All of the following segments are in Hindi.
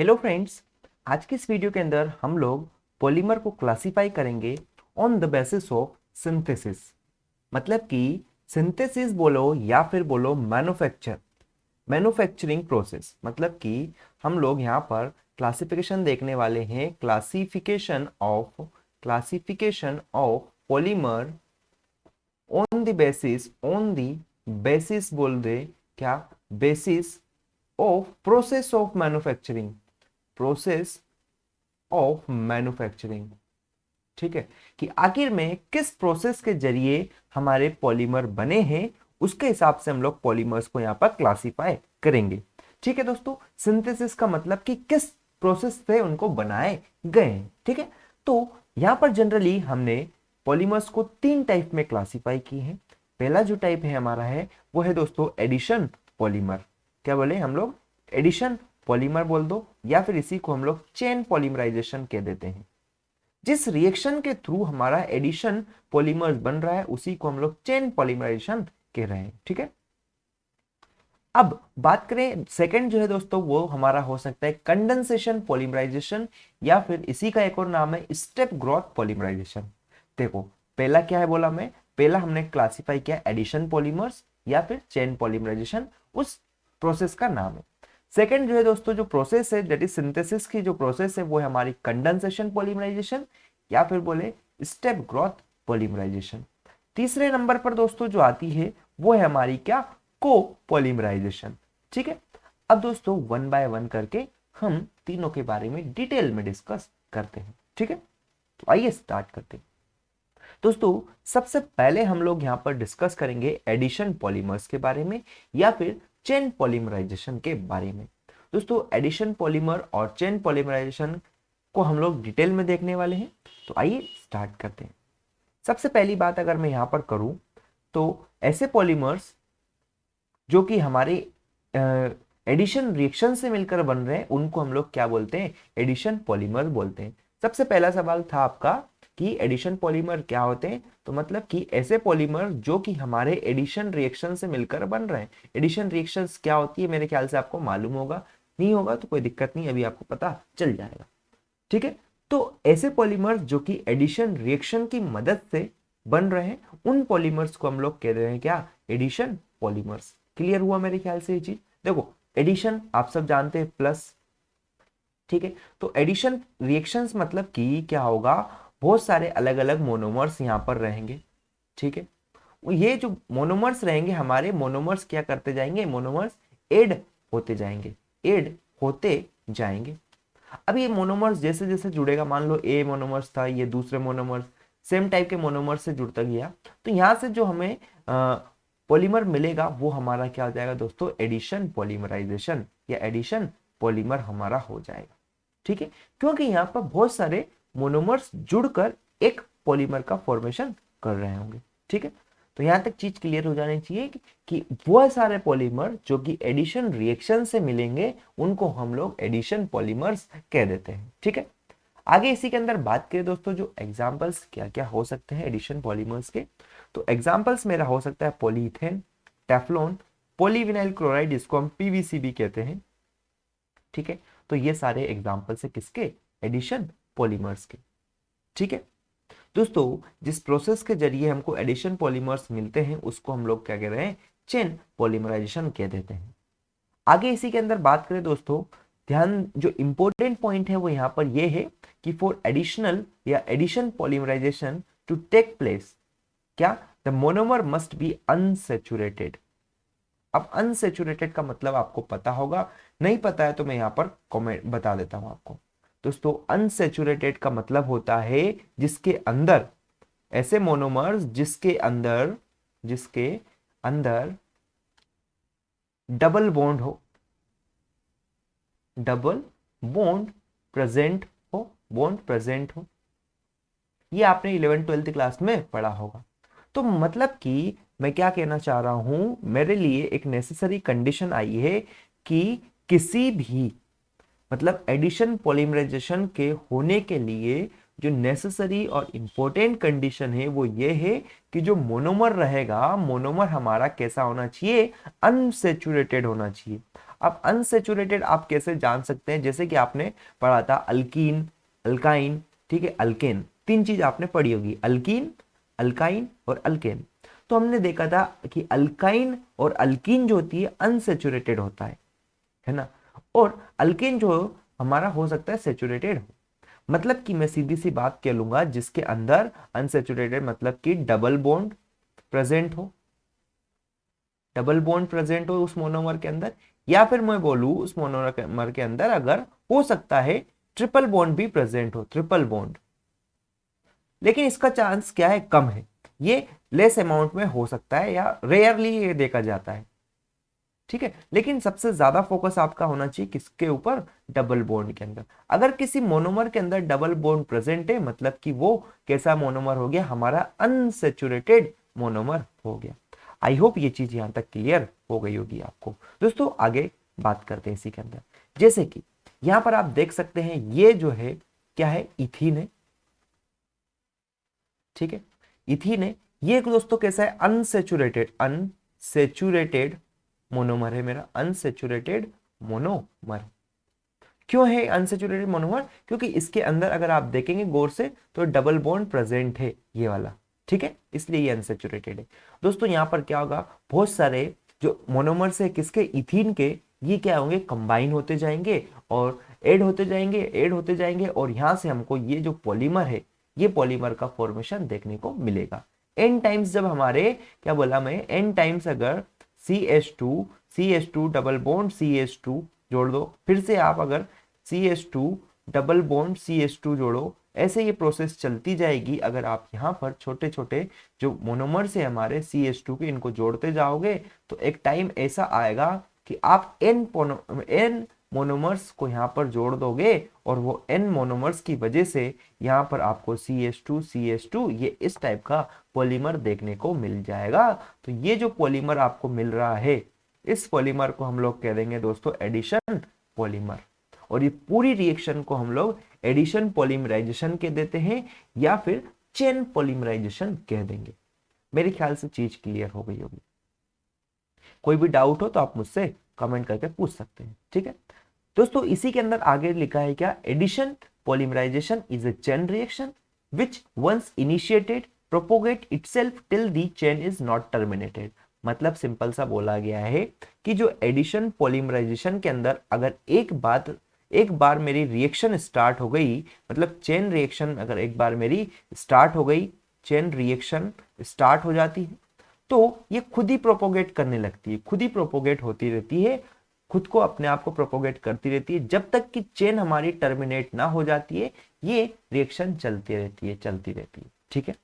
हेलो फ्रेंड्स, आज की इस वीडियो के अंदर हम लोग पॉलीमर को क्लासिफाई करेंगे on the basis of synthesis. मतलब कि सिंथेसिस बोलो या फिर बोलो मैन्युफैक्चरिंग प्रोसेस। मतलब कि हम लोग यहाँ पर क्लासिफिकेशन देखने वाले हैं, classification of polymer on the basis बोल दे क्या, basis of process of manufacturing. ठीक है, कि आखिर में किस प्रोसेस के जरिए हमारे पॉलीमर बने हैं, उसके हिसाब से हम लोग पॉलीमर्स को यहाँ पर क्लासिफाई करेंगे। ठीक है दोस्तों, सिंथेसिस का मतलब कि किस प्रोसेस से उनको बनाए गए हैं। ठीक है, तो यहाँ पर जनरली हमने पॉलीमर्स को तीन टाइप में क्लासिफाई की है। पहला जो टाइप है हमारा है वो है दोस्तों एडिशन पॉलीमर। क्या बोले हम लोग? एडिशन पॉलीमर बोल दो, या फिर इसी को हम लोग चेन पॉलीमराइजेशन कह देते हैं। जिस रिएक्शन के थ्रू हमारा एडिशन पॉलीमर्स बन रहा है उसी को हम लोग चेन पॉलीमराइजेशन कह रहे हैं। ठीक है, अब बात करें सेकंड जो है दोस्तों, वो हमारा हो सकता है कंडेंसेशन पॉलीमराइजेशन, या फिर इसी का एक और नाम है स्टेप ग्रोथ पॉलीमराइजेशन। देखो, पहला क्या है बोला मैं, पहला हमने क्लासिफाई किया एडिशन पॉलीमर्स या फिर चेन पॉलीमराइजेशन, उस प्रोसेस का नाम है। सेकेंड जो है दोस्तों, जो प्रोसेस है दैट इज सिंथेसिस की जो प्रोसेस है वो है हमारी कंडेंसेशन पॉलीमराइजेशन या फिर बोले स्टेप ग्रोथ पॉलीमराइजेशन। तीसरे नंबर पर दोस्तों जो आती है वो है हमारी क्या, को पॉलीमराइजेशन। ठीक है, अब दोस्तों वन बाय वन करके हम तीनों के बारे में डिटेल में डिस्कस करते हैं। ठीक है, तो आइए स्टार्ट करते हैं। दोस्तों सबसे पहले हम लोग यहाँ पर डिस्कस करेंगे एडिशन पॉलीमर्स के बारे में या फिर चेन पॉलीमराइजेशन के बारे में। दोस्तों एडिशन पॉलीमर और चेन पॉलीमराइजेशन को हम लोग डिटेल में देखने वाले हैं, तो आइए स्टार्ट करते हैं। सबसे पहली बात अगर मैं यहाँ पर करूँ तो ऐसे पॉलीमर्स जो कि हमारे एडिशन रिएक्शन से मिलकर बन रहे हैं उनको हम लोग क्या बोलते हैं, एडिशन पॉलीमर बोलते हैं। सबसे पहला सवाल था आपका कि एडिशन पॉलीमर क्या होते हैं, तो मतलब कि ऐसे पॉलीमर जो कि हमारे एडिशन रिएक्शन से मिलकर बन रहे हैं। एडिशन रिएक्शंस क्या होती है मेरे ख्याल से आपको मालूम होगा, नहीं होगा तो कोई दिक्कत नहीं, अभी आपको पता चल जाएगा। ठीक है, तो ऐसे पॉलीमर जो कि एडिशन रिएक्शन की मदद से बन रहे हैं उन पॉलीमर्स को हम लोग कह रहे हैं क्या, एडिशन पॉलीमर्स। क्लियर हुआ मेरे ख्याल से ये चीज? देखो एडिशन आप सब जानते हैं प्लस। ठीक है, तो एडिशन रिएक्शंस मतलब कि क्या होगा, बहुत सारे अलग अलग मोनोमर्स यहाँ पर रहेंगे। ठीक है, ये जो मोनोमर्स रहेंगे हमारे, मोनोमर्स क्या करते जाएंगे, मोनोमर्स एड होते जाएंगे, एड होते जाएंगे। अब ये मोनोमर्स जैसे जैसे जुड़ेगा, मान लो ए मोनोमर्स था, ये दूसरे मोनोमर्स सेम टाइप के मोनोमर्स से जुड़ता गया, तो यहाँ से जो हमें पॉलीमर मिलेगा वो हमारा क्या हो जाएगा दोस्तों, एडिशन पॉलीमराइजेशन या एडिशन पॉलीमर हमारा हो जाएगा। ठीक है, क्योंकि यहाँ पर बहुत सारे मोनोमर्स जुड़कर एक पॉलीमर का फॉर्मेशन कर रहे होंगे। ठीक है, तो यहां तक चीज क्लियर हो जानी चाहिए कि वो सारे पॉलीमर जो कि एडिशन रिएक्शन से मिलेंगे उनको हम लोग एडिशन पॉलीमर्स कह देते हैं। ठीक है, आगे इसी के अंदर बात करें दोस्तों, जो एग्जांपल्स क्या क्या हो सकते हैं एडिशन पॉलीमर्स के, तो एग्जांपल्स मेरा हो सकता है पॉलीइथेन, टेफ्लॉन, पॉलीविनाइल क्लोराइड, जिसको हम पीवीसी भी कहते हैं। ठीक है, तो ये सारे एग्जांपल्स है किसके, एडिशन पॉलीमर्स के। ठीक है दोस्तों, जिस प्रोसेस के जरिए हमको एडिशन पॉलीमर्स मिलते हैं उसको हम लोग क्या कह रहे हैं, चेन पॉलीमराइजेशन कह देते हैं। आगे इसी के अंदर बात करें दोस्तों, ध्यान जो इंपॉर्टेंट पॉइंट है वो यहाँ पर ये है कि फॉर एडिशनल या addition polymerization to take place, क्या, the monomer must be unsaturated. अब अनसेचुरेटेड का मतलब आपको पता होगा, नहीं पता है तो मैं यहाँ पर कमेंट बता देता हूं आपको। दोस्तों अनसेचुरेटेड का मतलब होता है जिसके अंदर, ऐसे मोनोमर्स जिसके अंदर डबल बॉन्ड हो, double bond present bond present हो। ये आपने 11th-12th क्लास में पढ़ा होगा। तो मतलब कि मैं क्या कहना चाह रहा हूं, मेरे लिए एक नेसेसरी कंडीशन आई है कि किसी भी मतलब एडिशन पॉलीमराइजेशन के होने के लिए जो नेसेसरी और इंपॉर्टेंट कंडीशन है वो ये है कि जो मोनोमर रहेगा, मोनोमर हमारा कैसा होना चाहिए, अनसेचुरेटेड होना चाहिए। अब अनसेचुरेटेड आप कैसे जान सकते हैं, जैसे कि आपने पढ़ा था अल्कीन, अल्काइन, ठीक है, अल्केन, तीन चीज आपने पढ़ी होगी, अल्कीन, अल्काइन और अल्केन। तो हमने देखा था कि अल्काइन और अल्कीन जो होती है अनसेचुरेटेड होता है ना, और अल्केन जो हमारा हो सकता है सेचुरेटेड हो। मतलब कि मैं सीधी सी बात कह लूंगा, जिसके अंदर अनसेचुरेटेड मतलब कि डबल बॉन्ड प्रेजेंट हो, डबल बॉन्ड प्रेजेंट हो उस मोनोमर के अंदर, या फिर मैं बोलूं उस मोनोमर के अंदर अगर हो सकता है ट्रिपल बॉन्ड भी प्रेजेंट हो, ट्रिपल बॉन्ड। लेकिन इसका चांस क्या है, कम है, ये लेस अमाउंट में हो सकता है या रेयरली ये देखा जाता है, ठीक है। लेकिन सबसे ज्यादा फोकस आपका होना चाहिए किसके ऊपर, डबल बॉन्ड के अंदर। अगर किसी मोनोमर के अंदर डबल बॉन्ड प्रेजेंट है मतलब कि वो कैसा मोनोमर हो गया, हमारा अनसेचुरेटेड मोनोमर हो गया। आई होप ये चीज यहां तक क्लियर हो गई होगी आपको। दोस्तों आगे बात करते हैं इसी के अंदर, जैसे कि यहां पर आप देख सकते हैं ये जो है क्या है, इथीन है, ठीक है, इथीन है। ये दोस्तों कैसा है, अनसेचुरेटेड, अनसेचुरेटेड मोनोमर है मेरा, अनसेचुरेटेड मोनोमर। क्यों है अनसेचुरेटेड मोनोमर, क्योंकि इसके अंदर अगर आप देखेंगे गौर से तो डबल बॉन्ड प्रेजेंट है ये वाला, ठीक है, इसलिए ये अनसेचुरेटेड है। दोस्तों यहां पर क्या होगा, बहुत सारे जो मोनोमर्स है किसके, इथीन के, ये क्या होंगे, कंबाइन होते जाएंगे और ऐड होते जाएंगे, ऐड होते जाएंगे, और यहां से हमको ये जो पॉलीमर है, ये पॉलीमर का फॉर्मेशन देखने को मिलेगा। एन टाइम्स जब हमारे, क्या बोला मैं, एन टाइम्स अगर CH2 डबल बॉन्ड CH2 जोड़ दो, फिर से आप अगर CH2 डबल बॉन्ड CH2 जोड़ो, ऐसे ये प्रोसेस चलती जाएगी। अगर आप यहाँ पर छोटे छोटे जो मोनोमर से हमारे CH2 के, इनको जोड़ते जाओगे तो एक टाइम ऐसा आएगा कि आप एन मोनोमर्स को यहाँ पर जोड़ दोगे, और वो एन मोनोमर्स की वजह से यहाँ पर आपको CH2 ये इस टाइप का पॉलीमर देखने को मिल जाएगा। तो ये जो पॉलीमर आपको मिल रहा है, इस पॉलीमर को हम लोग कह देंगे दोस्तों एडिशन पॉलीमर, और ये पूरी रिएक्शन को हम लोग एडिशन पॉलीमराइजेशन कह देते हैं या फिर चेन पॉलीमराइजेशन कह देंगे। मेरे ख्याल से चीज क्लियर हो गई होगी। कोई भी डाउट हो तो आप मुझसे कमेंट करके पूछ सकते हैं, ठीक है। दोस्तों इसी के अंदर आगे लिखा है क्या, addition polymerisation is a chain reaction which once initiated propagate itself till the chain is not terminated. मतलब सिंपल सा बोला गया है कि जो एडिशन पॉलीमराइजेशन के अंदर अगर एक बार मेरी रिएक्शन स्टार्ट हो गई, मतलब चेन रिएक्शन अगर एक बार मेरी स्टार्ट हो गई, चेन रिएक्शन स्टार्ट हो जाती है, तो ये खुद ही प्रोपोगेट करने लगती है, खुद ही प्रोपोगेट होती रहती है, खुद को अपने आप को प्रोपोगेट करती रहती है, जब तक कि चेन हमारी टर्मिनेट ना हो जाती है, ये रिएक्शन चलती रहती है, चलती रहती है, ठीक है।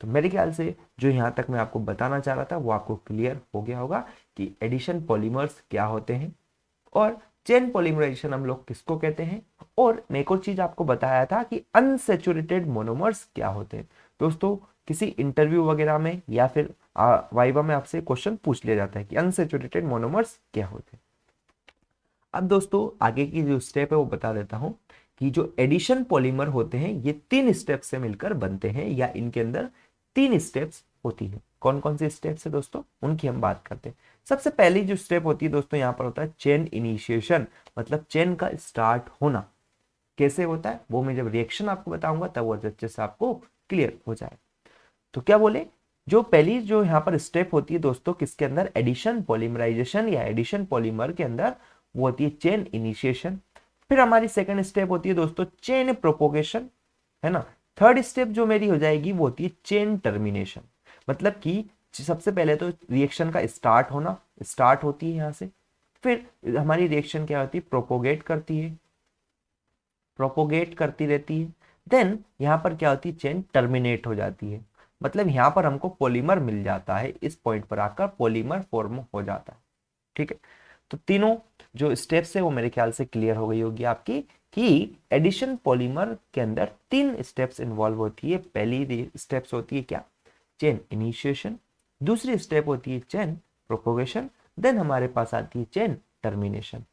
तो मेरे ख्याल से जो यहां तक मैं आपको बताना चाह रहा था वो आपको क्लियर हो गया होगा कि एडिशन पॉलीमर्स क्या होते हैं और चेन पॉलीमराइजेशन हम लोग किसको कहते हैं। और मैं एक और चीज आपको बताया था कि अनसेचुरेटेड मोनोमर्स क्या होते हैं। दोस्तों किसी इंटरव्यू वगैरह में या फिर वाइवा में आपसे क्वेश्चन पूछ लिया जाता है कि अनसेचुरेटेड मोनोमर्स क्या होते हैं। अब दोस्तों आगे की जो स्टेप है वो बता देता हूं कि जो एडिशन पॉलीमर होते हैं ये 3 स्टेप से मिलकर बनते हैं, या इनके अंदर 3 स्टेप्स होती है। कौन कौन सी स्टेप्स है दोस्तों, उनकी हम बात करते हैं। सबसे पहली जो स्टेप होती है दोस्तों यहाँ पर होता है चेन इनिशिएशन, मतलब चेन का स्टार्ट होना। कैसे होता है वो मैं जब रिएक्शन आपको बताऊंगा तब वो अच्छे से आपको क्लियर हो जाए। तो क्या बोले, जो पहली जो यहाँ पर स्टेप होती है दोस्तों किसके अंदर, एडिशन पॉलीमराइजेशन या एडिशन पॉलीमर के अंदर, वो होती है चेन इनिशिएशन। फिर हमारी सेकंड स्टेप होती है दोस्तों चेन प्रोपोगेशन, है ना। थर्ड स्टेप जो मेरी हो जाएगी वो होती है चेन टर्मिनेशन, मतलब कि सबसे पहले तो रिएक्शन का स्टार्ट होना, स्टार्ट होती है यहां से, फिर हमारी रिएक्शन क्या होती है, प्रोपोगेट करती है, प्रोपोगेट करती रहती है, देन यहां पर क्या होती है, चेन टर्मिनेट हो जाती है, मतलब यहां पर हमको पॉलीमर मिल जाता है, इस पॉइंट पर आकर पॉलीमर फॉर्म हो जाता है, ठीक है। तो तीनों जो स्टेप्स है वो मेरे ख्याल से क्लियर हो गई होगी आपकी कि एडिशन पॉलीमर के अंदर 3 स्टेप्स इन्वॉल्व होती है। पहली स्टेप्स होती है क्या, चेन इनिशिएशन, दूसरी स्टेप होती है चेन प्रोपोगेशन, देन हमारे पास आती है चेन टर्मिनेशन।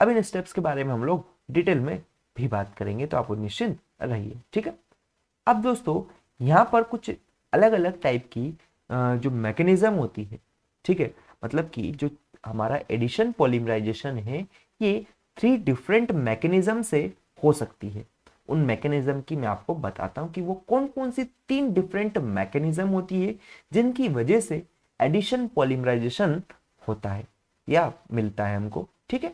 अब इन स्टेप्स के बारे में हम लोग डिटेल में भी बात करेंगे, तो आप निश्चिंत रहिए, ठीक है। अब दोस्तों यहाँ पर कुछ अलग अलग टाइप की जो मैकेनिज्म होती है, ठीक है, मतलब कि जो हमारा एडिशन पॉलीमराइजेशन है ये 3 डिफरेंट मैकेनिज्म से हो सकती है। उन मैकेनिज्म की मैं आपको बताता हूं कि वो कौन कौन सी 3 डिफरेंट मैकेनिज्म होती है जिनकी वजह से एडिशन पॉलीमराइजेशन होता है या मिलता है हमको। ठीक है,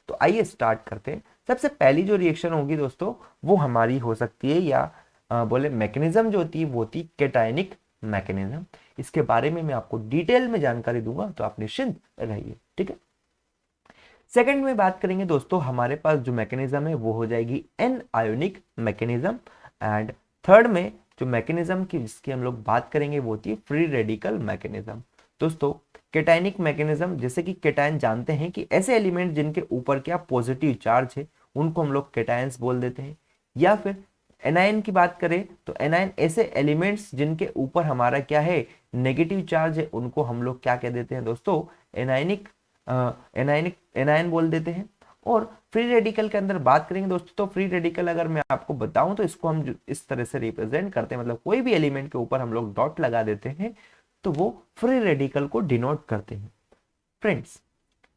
तो आइए स्टार्ट करते हैं। सबसे पहली जो रिएक्शन होगी दोस्तों वो हमारी हो सकती है या बोले मैकेनिज्म जो होती है वो होती है कैटायनिक मैकेनिज्म। इसके बारे में मैं आपको डिटेल में जानकारी दूंगा, तो आप निश्चिंत रहिए। ठीक है, सेकंड में बात करेंगे दोस्तों, हमारे पास जो मैकेनिज्म है वो हो जाएगी an anionic mechanism. And third में जो मैकेनिज्म की जिसकी हम लोग बात करेंगे वो होती है फ्री रेडिकल मैकेनिज्म। दोस्तों कैटायनिक मैकेनिज्म, जैसे कि कैटायन जानते हैं कि ऐसे एलिमेंट जिनके ऊपर क्या पॉजिटिव चार्ज है उनको हम लोग कैटायंस बोल देते हैं। या फिर एनायन की बात करें तो एनायन ऐसे एलिमेंट्स जिनके ऊपर हमारा क्या है नेगेटिव चार्ज है उनको हम लोग क्या कह देते हैं दोस्तों एनायनिक एनायन बोल देते हैं। और फ्री रेडिकल के अंदर बात करेंगे दोस्तों, तो फ्री रेडिकल अगर मैं आपको बताऊं तो इसको हम इस तरह से रिप्रेजेंट करते हैं, मतलब कोई भी एलिमेंट के ऊपर हम लोग डॉट लगा देते हैं तो वो फ्री रेडिकल को डिनोट करते हैं। फ्रेंड्स,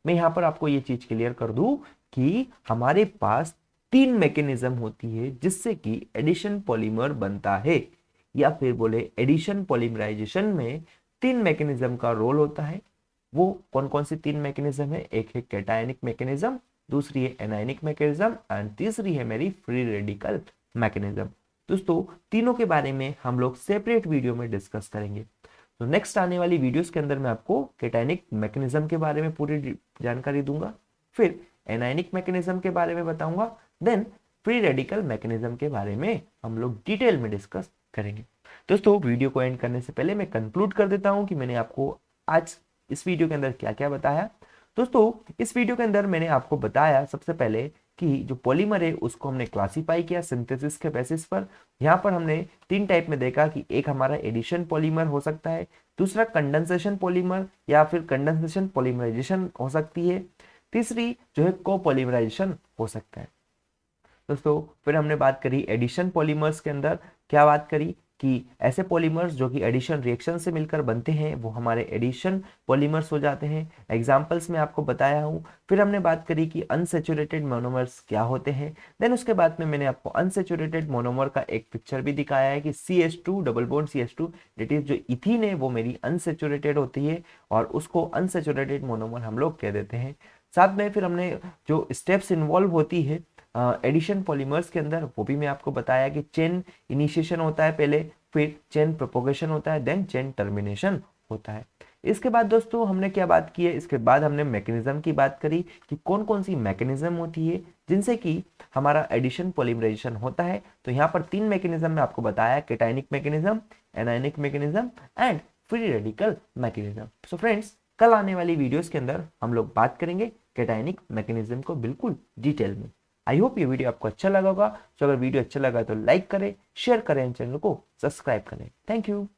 मैं यहां पर आपको ये चीज क्लियर कर दूं कि हमारे पास 3 मैकेनिज्म होती है जिससे कि एडिशन पॉलीमर बनता है, या फिर बोले एडिशन पॉलीमराइजेशन में 3 मैकेनिज्म का रोल होता है। वो कौन कौन सी 3 मैकेनिज्म है? एक है कैटायनिक मैकेनिज्म, दूसरी है एनायनिक मैकेनिज्म एंड तीसरी है मेरी फ्री रेडिकल मैकेनिज्म। दोस्तों तीनों के बारे में हम लोग सेपरेट वीडियो में डिस्कस करेंगे। तो नेक्स्ट आने वाली वीडियोस के अंदर मैं आपको कैटायनिक मैकेनिज्म के बारे में पूरी जानकारी दूंगा, फिर एनायनिक मैकेनिज्म के बारे में बताऊंगा, देन फ्री रेडिकल मैकेनिज्म के बारे में हम लोग डिटेल में डिस्कस करेंगे। दोस्तों वीडियो को एंड करने से पहले मैं कंक्लूड कर देता हूं कि मैंने आपको आज इस वीडियो के अंदर क्या क्या बताया। दोस्तों इस वीडियो के अंदर मैंने आपको बताया सबसे पहले कि जो पॉलीमर है उसको हमने क्लासिफाई किया सिंथेसिस के बेसिस पर। यहाँ पर हमने 3 टाइप में देखा कि एक हमारा एडिशन पॉलीमर हो सकता है, दूसरा कंडेंसेशन पॉलीमर या फिर कंडेंसेशन पॉलीमराइजेशन हो सकती है, तीसरी जो है कोपॉलीमराइजेशन हो सकता है। दोस्तों फिर हमने बात करी एडिशन पॉलीमर्स के अंदर, क्या बात करी कि ऐसे पॉलीमर्स जो कि एडिशन रिएक्शन से मिलकर बनते हैं वो हमारे एडिशन पॉलीमर्स हो जाते हैं। एग्जांपल्स में आपको बताया हूँ। फिर हमने बात करी कि अनसेचुरेटेड मोनोमर्स क्या होते हैं। देन उसके बाद में मैंने आपको अनसेचुरेटेड मोनोमर का एक पिक्चर भी दिखाया है कि CH2 double bond CH2 that is जो इथीन है वो मेरी अनसेचुरेटेड होती है और उसको अनसेचुरेटेड मोनोमर हम लोग कह देते हैं। साथ में फिर हमने जो स्टेप्स इन्वॉल्व होती है एडिशन पॉलीमर्स के अंदर वो भी मैं आपको बताया कि चेन इनिशिएशन होता है पहले, फिर चेन प्रोपोगेशन होता है, देन चेन टर्मिनेशन होता है। इसके बाद दोस्तों हमने क्या बात की है, इसके बाद हमने मैकेनिज्म की बात करी कि कौन कौन सी मैकेनिज्म होती है जिनसे कि हमारा एडिशन पॉलीमराइजेशन होता है। तो यहाँ पर 3 मैकेनिज्म में आपको बताया, cationic mechanism, anionic mechanism and free radical mechanism. So friends कल आने वाली वीडियोस के अंदर हम लोग बात करेंगे कैटायनिक मैकेनिज्म को बिल्कुल डिटेल में। आई होप ये वीडियो आपको अच्छा लगा होगा। तो अगर वीडियो अच्छा लगा तो लाइक करें, शेयर करें, चैनल को सब्सक्राइब करें। Thank you.